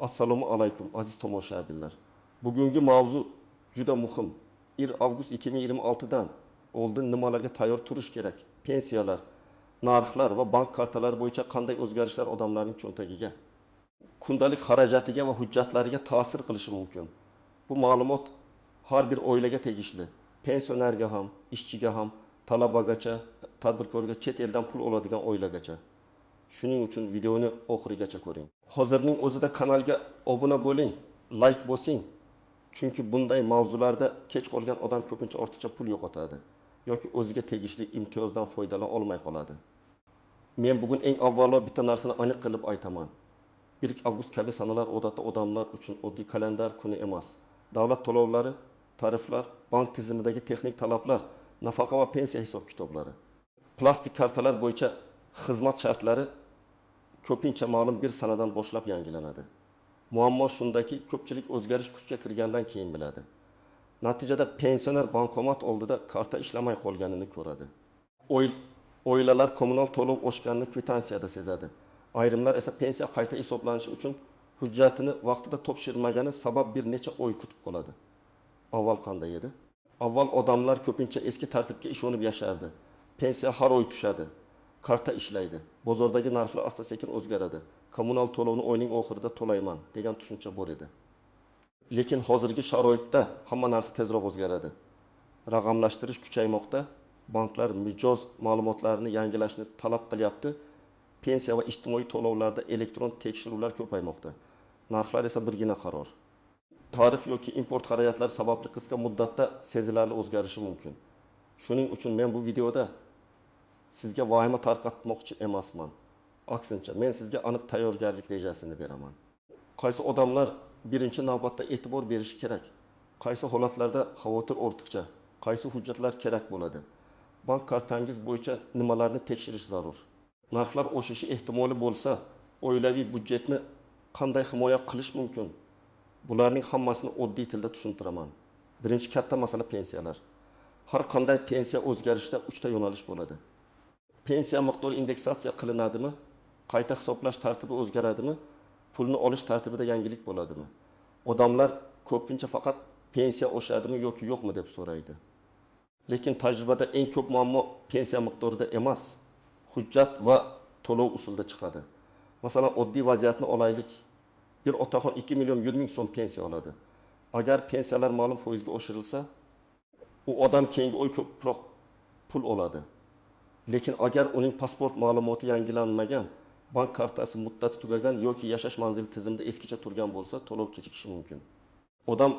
Assalomu alaykum aziz tomoshabinlar. Bugungi mavzu juda muhim. 1 avgust 2026 dan oldin nimalarga tayyor turish kerak? Pensiyalar, narxlar va bank kartalari bo'yicha qanday o'zgarishlar odamlarning cho'ntagiga, kundalik xarajatiga va hujjatlariga ta'sir qilishi mumkin? Bu ma'lumot har bir oilaga tegishli. Pensionerga ham, ishchiga ham, talabagacha, tadbirkorga, chet eldan pul oladigan oilagacha. Shuning uchun videoni oxirigacha ko'ring. Hozirning o'zida kanalga obuna bo'ling, like bosing. Chunki bunday mavzularda kech qolgan odam ko'pincha ortiqcha pul yo'qotadi yoki o'ziga tegishli imtiyozdan foydalana olmay qoladi. Men bugun eng avvalo bitta narsani aniq qilib aytaman. 1 avgust kabi sanalar odatda odamlar uchun oddiy kalendar kuni emas. Davlat to'lovlari, tariflar, bank tizimidagi texnik talablar, nafaqa va pensiya hisob kitoblari, plastik kartalar bo'yicha xizmat shartlari ko'pincha ma'lum bir sanadan boshlab yangilanadi. Muammo shundaki, ko'pchilik o'zgarish kuchga kirgandan keyin biladi. Natijada pensioner bankomat oldida karta ishlamay qolganini ko'radi. Oilalar kommunal to'lov oshganini kvitantsiyada sezadi. Ayrimlar esa pensiya qayta hisoblanishi uchun hujjatini vaqtida topshirmagani sabab bir necha oy kutib qoladi. Avval qanday edi? Avval odamlar ko'pincha eski tartibga ishonib yashardi. Pensiya har oy tushadi. Karta ishlaydi. Bozordagi narxlar asta-sekin o'zgaradi. Kommunal to'lovni oyning oxirida to'layman degan tushuncha bor edi. Lekin hozirgi sharoitda hamma narsa tezroq o'zgaradi. Raqamlashtirish kuchaymoqda, banklar mijoz ma'lumotlarini yangilashni talab qilyapti. Pensiya va ijtimoiy to'lovlarda elektron tekshiruvlar ko'paymoqda. Narxlar esa birgina qaror. Tarif yoki import xarajatlari sababli qisqa muddatda sezilarli o'zgarishi mumkin. Shuning uchun men bu videoda sizga vahima tarqatmoqchi emasman. Aksincha, men sizga aniq tayyorgarlik rejasini beraman. Qaysi odamlar birinchi navbatda e'tibor berishi kerak? Qaysi holatlarda xavotir ortiqcha? Qaysi hujjatlar kerak bo'ladi? Bank kartangiz bo'yicha nimalarni tekshirish zarur? Narxlar oshishi ehtimoli bo'lsa, oilaviy budjetni qanday himoya qilish mumkin? Bularning hammasini oddiy tilda tushuntiraman. Birinchi katta masala pensiyalar. Har qanday pensiya o'zgarishida 3 ta yo'nalish bo'ladi. Pensiya miqdori indeksatsiya qilinadimi? Qayta hisoblash tartibi o'zgaradimi? Pulni olish tartibida yangilik bo'ladimi? Odamlar ko'pincha faqat pensiya oshadimi yoki yo'qmi deb so'raydi. Lekin tajribada eng ko'p muammo pensiya miqdorida emas, hujjat va to'lov usulida chiqadi. Masalan, oddiy vaziyatni olaylik. Bir otaxon 2 million 100 ming so'm pensiya oladi. Agar pensiyalar ma'lum foizga oshirilsa, u odam keyingi oy ko'proq pul oladi. Lekin agar uning pasport ma'lumoti yangilanmagan, bank kartasi muddati tugagan yoki yashash manzili tizimida eskicha turgan bo'lsa, to'lov kechikishi mumkin. Odam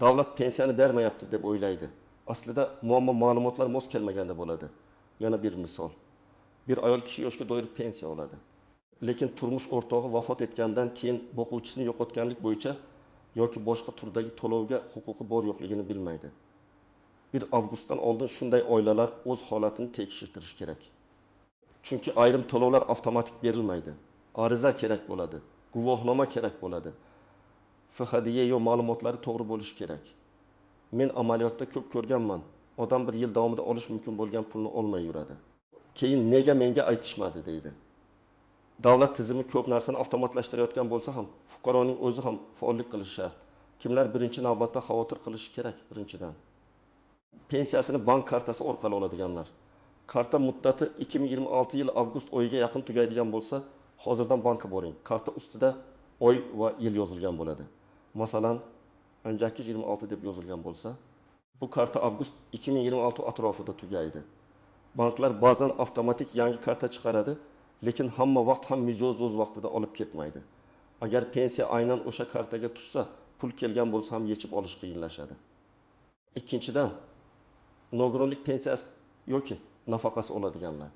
davlat pensiyani bermayapti deb o'ylaydi. Aslida muammo ma'lumotlar mos kelmaganda bo'ladi. Yana bir misol. Bir ayol kishi yoshga doir pensiya oladi. Lekin turmush o'rtog'i vafot etgandan keyin boquvchisini yo'qotganlik bo'yicha yoki boshqa turdagi to'lovga huquqi bor yo'qligini bilmaydi. 1 avgustdan oldin shunday oilalar o'z holatini tekshirtirish kerak. Chunki ayrim to'lovlar avtomatik berilmaydi. Ariza kerak bo'ladi, guvohnoma kerak bo'ladi. FHDY ma'lumotlari to'g'ri bo'lishi kerak. Men amaliyotda ko'p ko'rganman. Odam 1 yil davomida olish mumkin bo'lgan pulni olmay yuradi. Keyin nega menga aytishmadi deydi. Davlat tizimi ko'p narsani avtomatlashtirayotgan bo'lsa ham, fuqaroning o'zi ham faollik qilishi shart. Kimlar birinchi navbatda xavotir qilishi kerak birinchidan? Pensiyasini bank kartasi orqali oladiganlar. Karta muddati 2026 yil avgust oyiga yaqin tugaydigan bo'lsa, hozirdan bankka boring. Karta ustida oy va yil yozilgan bo'ladi. Masalan, 26 deb yozilgan bo'lsa, bu karta avgust 2026 atrofida tugaydi. Banklar ba'zan avtomatik yangi karta chiqaradi, lekin hamma vaqt ham mijoz o'z vaqtida olib ketmaydi. Agar pensiya aynan o'sha kartaga tushsa, pul kelgan bo'lsa ham yechib olish qiyinlashadi. Ikkinchidan, nogironlik pensiyasi yoki nafaqasi oladiganlar.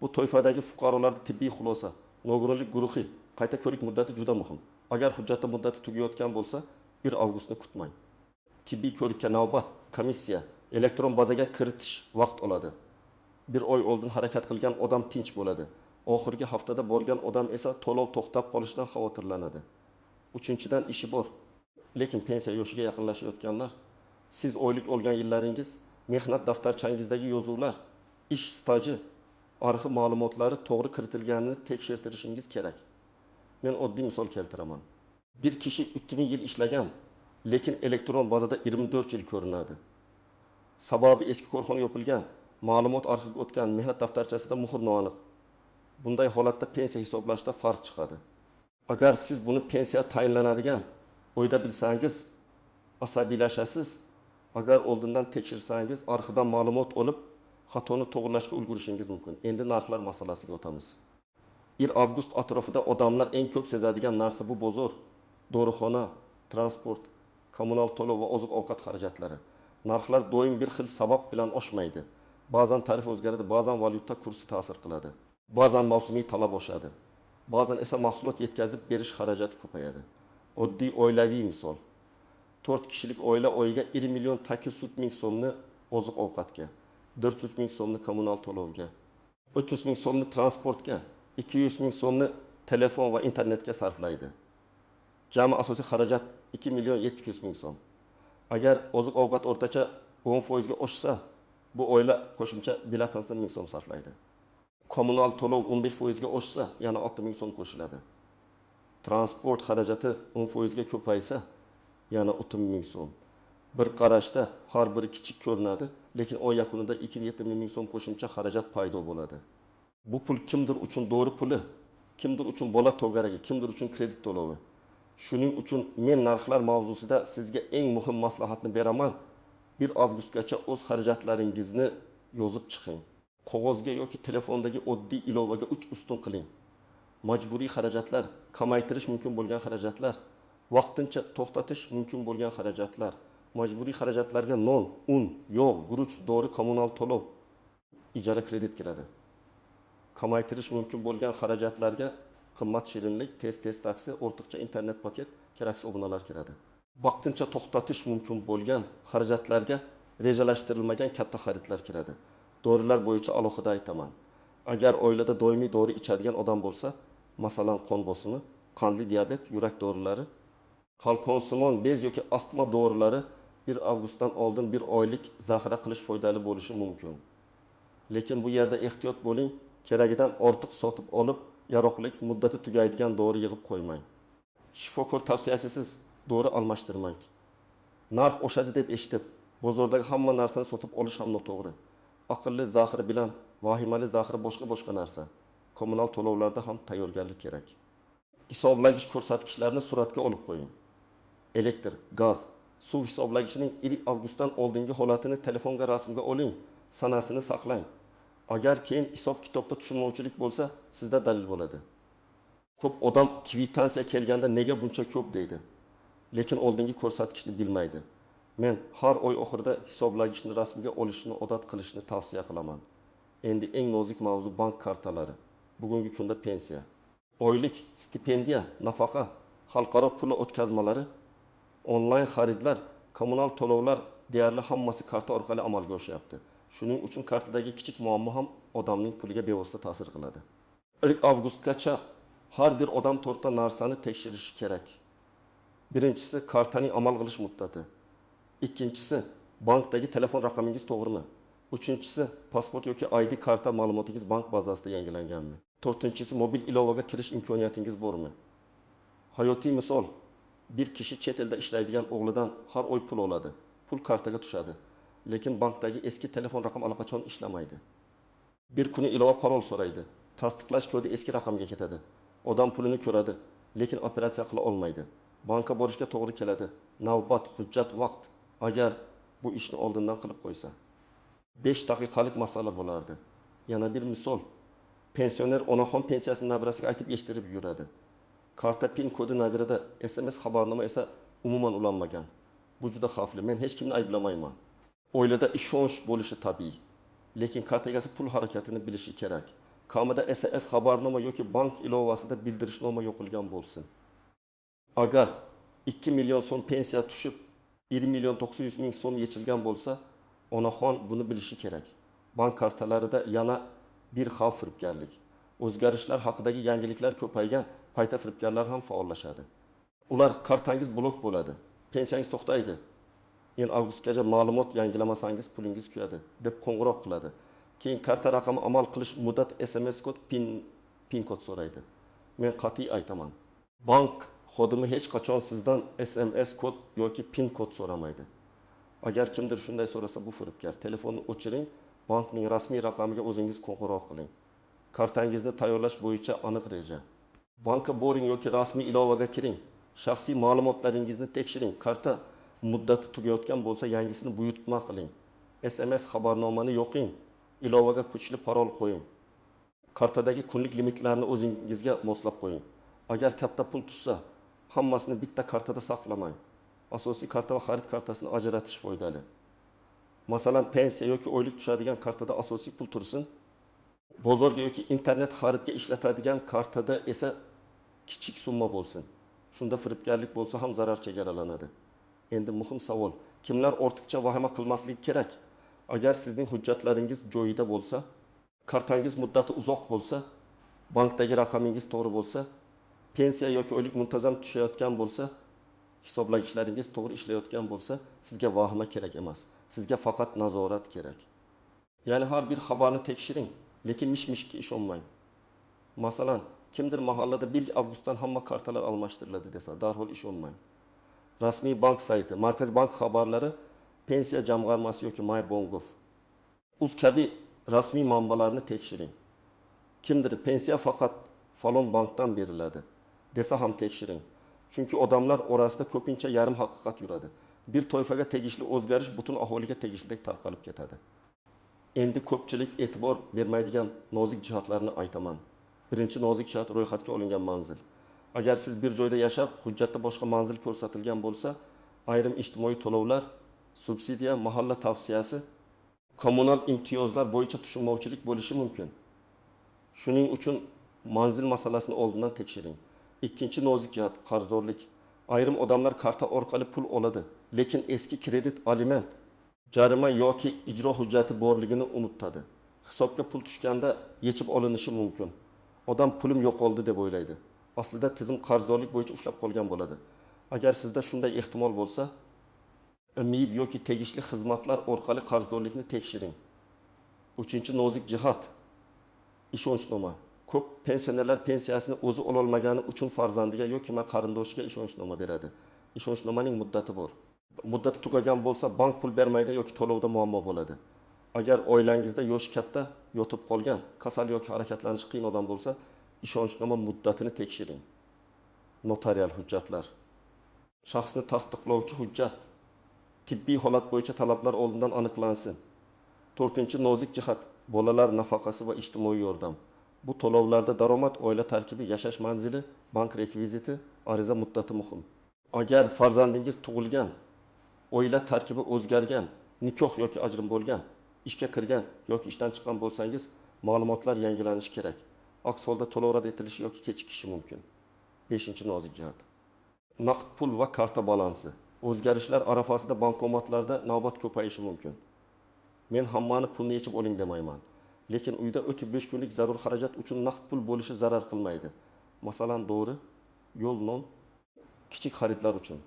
Bu toifadagi fuqarolarda tibbiy xulosa, nogironlik guruhi, qayta ko'rik muddati juda muhim. Agar hujjatda muddati tugayotgan bo'lsa, 1 avgustni kutmang. Tibbiy ko'rikka navbat, komissiya, elektron bazaga kiritish vaqt oladi. 1 oy oldin harakat qilgan odam tinch bo'ladi. Oxirgi haftada borgan odam esa to'lov to'xtab qolishidan xavotirlanadi. Uchinchidan, ishi bor, lekin pensiya yoshiga yaqinlashayotganlar, siz oylik olgan yillaringiz, mehnat daftarchangizdagi yozuvlar, ish staji, arxiv ma'lumotlari to'g'ri kiritilganini tekshirtirishingiz kerak. Men oddiy misol keltiraman. Bir kishi 3000 yil ishlagan, lekin elektron bazada 24 yil ko'rinadi. Sababi eski korxona yopilgan, ma'lumot arxiviga o'tgan mehnat daftarchasida muhr noaniq. Bunday holatda pensiya hisoblashda farq chiqadi. Agar siz buni pensiya tayinlanadigan o'yda bilsangiz, asabiylashasiz. Agar oldindan tekshirsangiz, arxivdan ma'lumot olib, xatoni to'g'rilashga ulgurishingiz mumkin. Endi narxlar masalasiga o'tamiz. 1 avgust atrofida odamlar eng ko'p sezadigan narsa bu bozor, dorixona, transport, kommunal to'lov va oziq-ovqat xarajatlari. Narxlar doim bir xil sabab bilan oshmaydi. Ba'zan tarif o'zgaradi, ba'zan valyuta kursi ta'sir qiladi. Ba'zan mavsumiy talab oshadi. Ba'zan esa mahsulot yetkazib berish xarajati ko'payadi. Oddiy oilaviy misol. 4 kishilik oila oyiga 1 million 800 ming so'mni oziq-ovqatga, 400 ming so'mni kommunal to'lovga, 300 ming so'mni transportga, 200 ming so'mni telefon va internetga sarflaydi. Jami asosiy xarajat 2 million 700 ming so'm. Agar oziq-ovqat o'rtacha 10% ga oshsa, bu oila qo'shimcha biletdan ming so'm sarflaydi. Kommunal to'lov 15% ga oshsa, yana 60 ming so'm qo'shiladi. Transport xarajati 10% ga ko'paysa, yana 30 ming so'm. Bir qarashda har biri kichik ko'rinadi, lekin oy yakunida 270 ming so'm qo'shimcha xarajat paydo bo'ladi. Bu pul kimdir uchun doğru puli, kimdir uchun bola to'garagi, kimdir uchun kredit to'lovi. Shuning uchun men narxlar mavzusida sizga eng muhim maslahatni beraman. 1 avgustgacha o'z xarajatlaringizni yozib chiqing. Qog'ozga yoki telefondagi oddiy ilovaga 3 ustun qiling. Majburiy xarajatlar, kamaytirish mumkin bo'lgan xarajatlar, vaqtincha to'xtatish mumkin bo'lgan xarajatlar, majburiy xarajatlarga non, un, yog', guruch, dori, kommunal to'lov, ijara kredit kiradi. Kamaytirish mumkin bo'lgan xarajatlarga qimmat shirinlik, tez taksi, o'rtacha internet paket, keraksiz obunalar kiradi. Vaqtincha to'xtatish mumkin bo'lgan xarajatlarga rejalashtirilmagan katta xaridlar kiradi. Dorilar bo'yicha alohida aytaman. Agar oilada doimiy dori ichadigan odam bo'lsa, masalan qon bosimi, qandli diabet, yurak dorilari, qalqonsimon bez yoki astma dorilari 1 avgustdan oldin 1 oylik zaxira qilish foydali bo'lishi mumkin. Lekin bu yerda ehtiyot bo'ling, keragidan ortiq sotib olib, yaroqlilik muddati tugaydigan dori yig'ib qo'ymang. Shifokor tavsiyasisiz dori almashtirmang. Narx oshadi deb eshitib, bozordagi hamma narsani sotib olish ham noto'g'ri. Aqlli zaxira bilan vahimali zaxira boshqa narsa. Kommunal to'lovlarda ham tayyorgarlik kerak. Hisoblagich ko'rsatkichlarini suratga olib qo'ying. Elektr, gaz, suv hisoblagichining 1 avgustdan oldingi holatini telefonga rasmga oling, sanasini saqlang. Agar keyin hisob kitobda tushunmovchilik bo'lsa, sizda dalil bo'ladi. Ko'p odam kvitansiya kelganda nega buncha ko'p deydi, lekin oldingi ko'rsatkichni bilmaydi. Men har oy oxirida hisoblagichni rasmga olishni odat qilishni tavsiya qilaman. Endi eng nozik mavzu bank kartalari. Bugungi kunda pensiya, oylik stipendiya, nafaqa, xalqaro pul o'tkazmalari, onlayn xaridlar, kommunal to'lovlar deyarli hammasi karta orqali amalga oshyapti. Shuning uchun kartadagi kichik muammo ham odamning puliga bevosita ta'sir qiladi. 1 avgustgacha har bir odam 4 ta narsani tekshirishi kerak. Birinchisi kartaning amal qilish muddati. Ikkinchisi bankdagi telefon raqamingiz to'g'rimi? Uchinchisi pasport yoki ID karta ma'lumotingiz bank bazasida yangilanganmi? To'rtinchisi mobil ilovaga kirish imkoniyatingiz bormi? Hayotiy misol, bir kishi chet elda ishlaydigan o'g'lidan har oy pul oladi. Pul kartaga tushadi. Lekin bankdagi eski telefon raqam allaqachon ishlamaydi. Bir kuni ilova parol so'raydi. Tasdiqlash kodi eski raqamga ketadi. Odam pulini ko'radi, lekin operatsiya qila olmaydi. Banka borishga to'g'ri keladi. Navbat, hujjat, vaqt. Agar bu ishni oldindan qilib qo'ysa 5 daqiqalik masala bo'lardi. Yana bir misol, pensioner onaxon pensiyasini nabirasiga aytib eshittirib yuradi. Karta pin kodi nabirada, SMS xabarnoma esa umuman ulanmagan. Bu juda xavfli. Men hech kimni ayblamayman. Oilada ishonch bo'lishi tabiiy, lekin karta egasi pul harakatini bilishi kerak. Kamida SMS xabarnoma yoki bank ilovasida bildirishnoma yo'qilgan bo'lsin. Agar 2 million so'm pensiya tushib 1 million 900 ming so'm yechilgan bo'lsa, onaxon buni bilishi kerak. Bank kartalarida yana bir xavf firibgarlik. O'zgarishlar haqidagi yangiliklar ko'paygan payta firibgarlar ham faollashadi. Ular kartangiz blok bo'ladi, pensiyangiz to'xtaydi. En avgustgacha ma'lumot yangilamasangiz pulingiz kuyadi deb qo'ng'iroq qiladi. Keyin karta raqami amal qilish muddat SMS kod, pin kod so'raydi. Men qat'iy aytaman. Bank xodimi hech qachon sizdan SMS kod yoki PIN kod so'ramaydi. Agar kimdir shunday so'rasa, bu firibgar. Telefonni o'chiring, bankning rasmiy raqamiga o'zingiz qo'ng'iroq qiling. Kartangizni tayyorlash bo'yicha aniq reja. Banka boring yoki rasmiy ilovaga kiring. Shaxsiy ma'lumotlaringizni tekshiring. Karta muddati tugayotgan bo'lsa, yangisini buyurtma qiling. SMS xabarnomani yo'qing. Ilovaga kuchli parol qo'ying. Kartadagi kunlik limitlarni o'zingizga moslab qo'ying. Agar katta pul tushsa, hammasini bitta kartada saqlamang. Asosiy karta va xarid kartasini ajratish foydali. Masalan, pensiya yoki oylik tushadigan kartada asosiy pul tursin. Bozorga yoki internet xaridga ishlatadigan kartada esa kichik summa bo'lsin. Shunda firibgarlik bo'lsa ham zarar chegaralanadi. Endi muhim savol, kimlar ortiqcha vahima qilmasligi kerak? Agar sizning hujjatlaringiz joyida bo'lsa, kartangiz muddati uzoq bo'lsa, bankdagi raqamingiz to'g'ri bo'lsa, pensiya yoki oylik muntazam tushayotgan bo'lsa, hisoblagichlaringiz to'g'ri ishlayotgan bo'lsa, sizga vahima kerak emas. Sizga faqat nazorat kerak. Ya'ni har bir xabarni tekshiring, lekin mish-mishga ishonmang. Masalan, kimdir mahallada 1 avgustdan hamma kartalar almashtiriladi desa, darhol ishonmang. Rasmiy bank sayti, Markaziy bank xabarlari, pensiya jamg'armasi yoki MyBongov. Uz kabi rasmiy manbalarni tekshiring. Kimdir pensiya faqat falon bankdan beriladi desa ham tekshiring. Chunki odamlar orasida ko'pincha yarim haqiqat yuradi. Bir toifaga tegishli o'zgarish butun aholiga tegishli tarqalib ketadi. Endi ko'pchilik e'tibor bermaydigan nozik jihatlarni aytaman. Birinchi nozik jihat ro'yxatga olingan manzil. Agar siz bir joyda yashab, hujjatda boshqa manzil ko'rsatilgan bo'lsa, ayrim ijtimoiy to'lovlar, subsidiya, mahalla tavsiyasi, kommunal imtiyozlar bo'yicha tushunmovchilik bo'lishi mumkin. Shuning uchun manzil masalasini oldindan tekshiring. Ikkinchi nozik jihat qarzdorlik. Ayrim odamlar karta orqali pul oladi, lekin eski kredit, aliment, jarima yoki ijro hujjati borligini unutadi. Hisobga pul tushganda yechib olinishi mumkin. Odam pulim yo'qoldi deb o'ylaydi. Aslida tizim qarzdorlik bo'yicha ushlab qolgan bo'ladi. Agar sizda shunday ehtimol bo'lsa, MIB yoki tegishli xizmatlar orqali qarzdorlikni tekshiring. Uchinchi nozik jihat ishonchnoma. Ko'p pensionerlar pensiyasini o'zi ololmagani uchun farzandiga yoki qarindoshiga ishonchnoma beradi. Ishonchnomaning muddati bor. Muddati tugagan bo'lsa, bank pul bermaydi yoki to'lovda muammo bo'ladi. Agar oilangizda yoshi katta, yotib qolgan, kasal yoki harakatlanishi qiyin odam bo'lsa, ishonchnoma muddatini tekshiring. Notarial hujjatlar. Shaxsni tasdiqlovchi hujjat. Tibbiy holat bo'yicha talablar oldindan aniqlansin. 4-nozik jihat bolalar nafaqasi va ijtimoiy yordam. Bu to'lovlarda daromad, oila tarkibi, yashash manzili, bank rekviziti, ariza muddati muhim. Agar farzandingiz tug'ilgan, oila tarkibi o'zgargan, nikoh yoki ajrim bo'lgan, ishga kirgan yoki ishdan chiqqan bo'lsangiz, ma'lumotlar yangilanishi kerak. Aks holda to'lov rad etilishi yoki kechikishi mumkin. 5-nozik jihat. Naqd pul va karta balansi. O'zgarishlar arafasida bankomatlarda navbat ko'payishi mumkin. Men hammani pulni yechib oling demayman. Lekin uyda o'tib 5 kunlik zarur xarajat uchun naqd pul bo'lishi zarar qilmaydi. Masalan, dori, yo'l, non, kichik xaridlar uchun.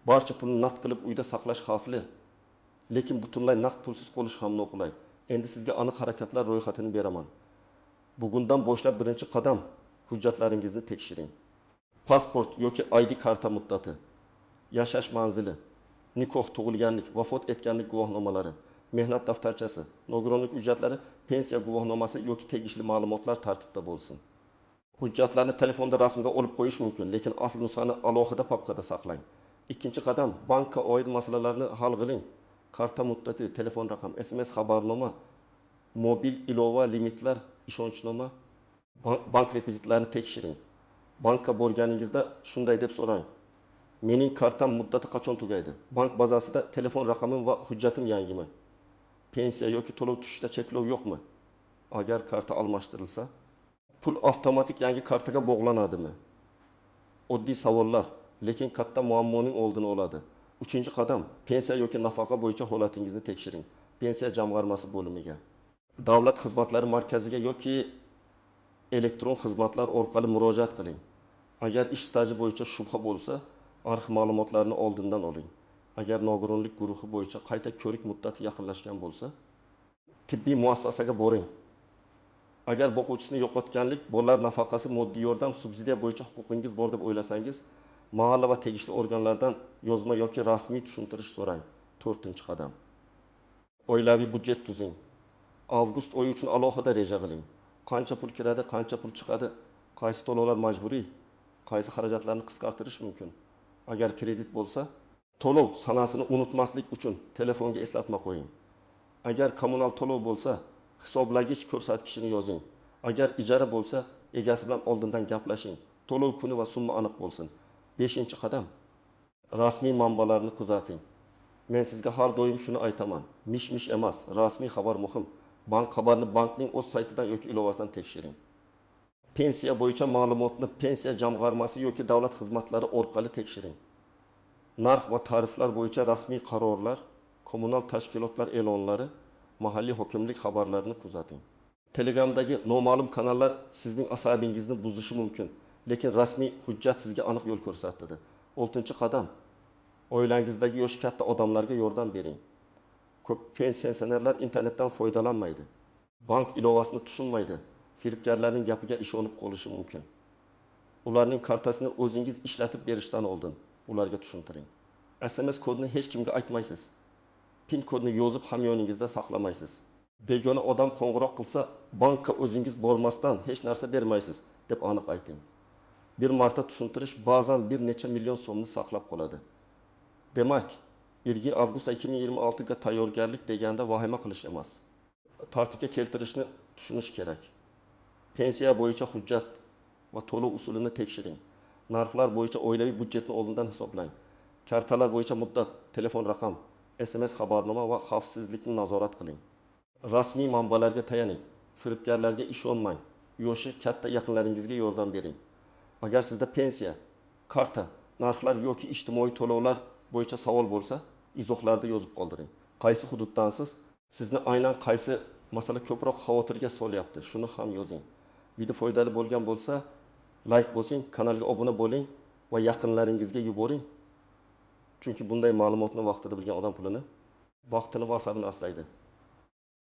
Barcha pulni naqd qilib uyda saqlash xavfli. Lekin butunlay naqd pulsiz qolish ham noqulay. Endi sizga aniq harakatlar ro'yxatini beraman. Bugundan boshlab birinchi qadam, hujjatlaringizni tekshiring. Pasport yoki ID karta muddati, yashash manzili, nikoh, tug'ilganlik, vafot etganlik guvohnomalari, mehnat daftarchasi, nogironlik hujjatlari, pensiya guvohnomasi yoki tegishli ma'lumotlar tartibda bo'lsin. Hujjatlarni telefonda rasmga olib qo'yish mumkin, lekin asl nusxani alohida papkada saqlang. Ikkinchi qadam, bankka oid masalalarni hal qiling. Karta muddati, telefon raqam, SMS xabarnoma, mobil ilova, limitlar, ishonchnoma, bank rekvizitlarini tekshiring. Bankka borganingizda shunday deb so'rang. Mening kartam muddati qachon tugaydi? Bank bazasida telefon raqamim va hujjatim yangimi? Pensiya yoki to'lov tushishda cheklov yo'qmi? Agar karta almashtirilsa, pul avtomatik yangi kartaga bog'lanadimi? Oddiy savollar, lekin katta muammoning oldini oladi. 3-qadam, pensiya yoki nafaqa bo'yicha holatingizni tekshiring. Pensiya jamg'armasi bo'limiga, davlat xizmatlari markaziga yoki elektron xizmatlar orqali murojaat qiling. Agar ish staji bo'yicha shubha bo'lsa, arxiv ma'lumotlarini oldindan oling. Agar nogironlik guruhi bo'yicha qayta ko'rik muddati yaqinlashgan bo'lsa, tibbiy muassasaga boring. Agar boquvchisini yo'qotganlik, bolalar nafaqasi, moddiy yordam, subsidiya bo'yicha huquqingiz bor deb o'ylasangiz, mahalla va tegishli organlardan yozma yoki rasmiy tushuntirish so'rang. 4-qadam. Oilaviy budjet tuzing. Avgust oyi uchun alohida reja qiling. Qancha pul kiradi, qancha pul chiqadi, qaysi to'lovlar majburiy, qaysi xarajatlarni qisqartirish mumkin. Agar kredit bo'lsa, to'lov sanasini unutmaslik uchun telefonga eslatma qo'ying. Agar kommunal to'lov bo'lsa, hisoblagich ko'rsatkichini yozing. Agar ijara bo'lsa, egasi bilan oldindan gaplashing. To'lov kuni va summa aniq bo'lsin. 5-qadam. Rasmiy manbalarni kuzating. Men sizga har doim shuni aytaman. Mish-mish emas, rasmiy xabar muhim. Bank xabarini bankning o'z saytidan yoki ilovasidan tekshiring. Pensiya bo'yicha ma'lumotni pensiya jamg'armasi yoki davlat xizmatlari orqali tekshiring. Narx va tariflar bo'yicha rasmiy qarorlar, kommunal tashkilotlar e'lonlari, mahalliy hokimlik xabarlarini kuzating. Telegramdagi noma'lum kanallar sizning asabingizni buzishi mumkin, lekin rasmiy hujjat sizga aniq yo'l ko'rsatadi. 6-qadam. Oilangizdagi yoshi katta odamlarga yordam bering. Ko'p pensionerlar internetdan foydalanmaydi. Bank ilovasini tushunmaydi. Firibgarlarning gapiga ishonib qolishi mumkin. Ularning kartasini o'zingiz ishlatib berishdan oldin ularga tushuntiring. SMS kodini hech kimga aytmaysiz. PIN kodini yozib hamyoningizda saqlamaysiz. Begona odam qo'ng'iroq qilsa, bankka o'zingiz bormasdan hech narsa bermaysiz deb aniq ayting. Bir marta tushuntirish ba'zan bir necha million so'mni saqlab qoladi. Demak, 1 avgust 2026 ga tayyorgarlik deganda vahima qilish emas. Tartibga keltirishni tushunish kerak. Pensiya bo'yicha hujjat va to'lov usulini tekshiring. Narxlar bo'yicha oilaviy budjetni oldindan hisoblang. Kartalar bo'yicha muddat, telefon raqam, SMS xabarnoma va xavfsizlikni nazorat qiling. Rasmiy manbalarga tayaning. Firibgarlarga ishonmang. Yoshi katta yaqinlaringizga yordam bering. Agar sizda pensiya, karta, narxlar yoki ijtimoiy to'lovlar bo'yicha savol bo'lsa, izohlarda yozib qoldiring. Qaysi hududdansiz? Sizni aynan qaysi masala ko'proq xavotirga solyapti? Shuni ham yozing. Video foydali bo'lgan bo'lsa, like bosing, kanalga obuna bo'ling va yaqinlaringizga yuboring. Chunki bunday ma'lumotni vaqtida bilgan odam pulini, vaqtini va asabini asraydi.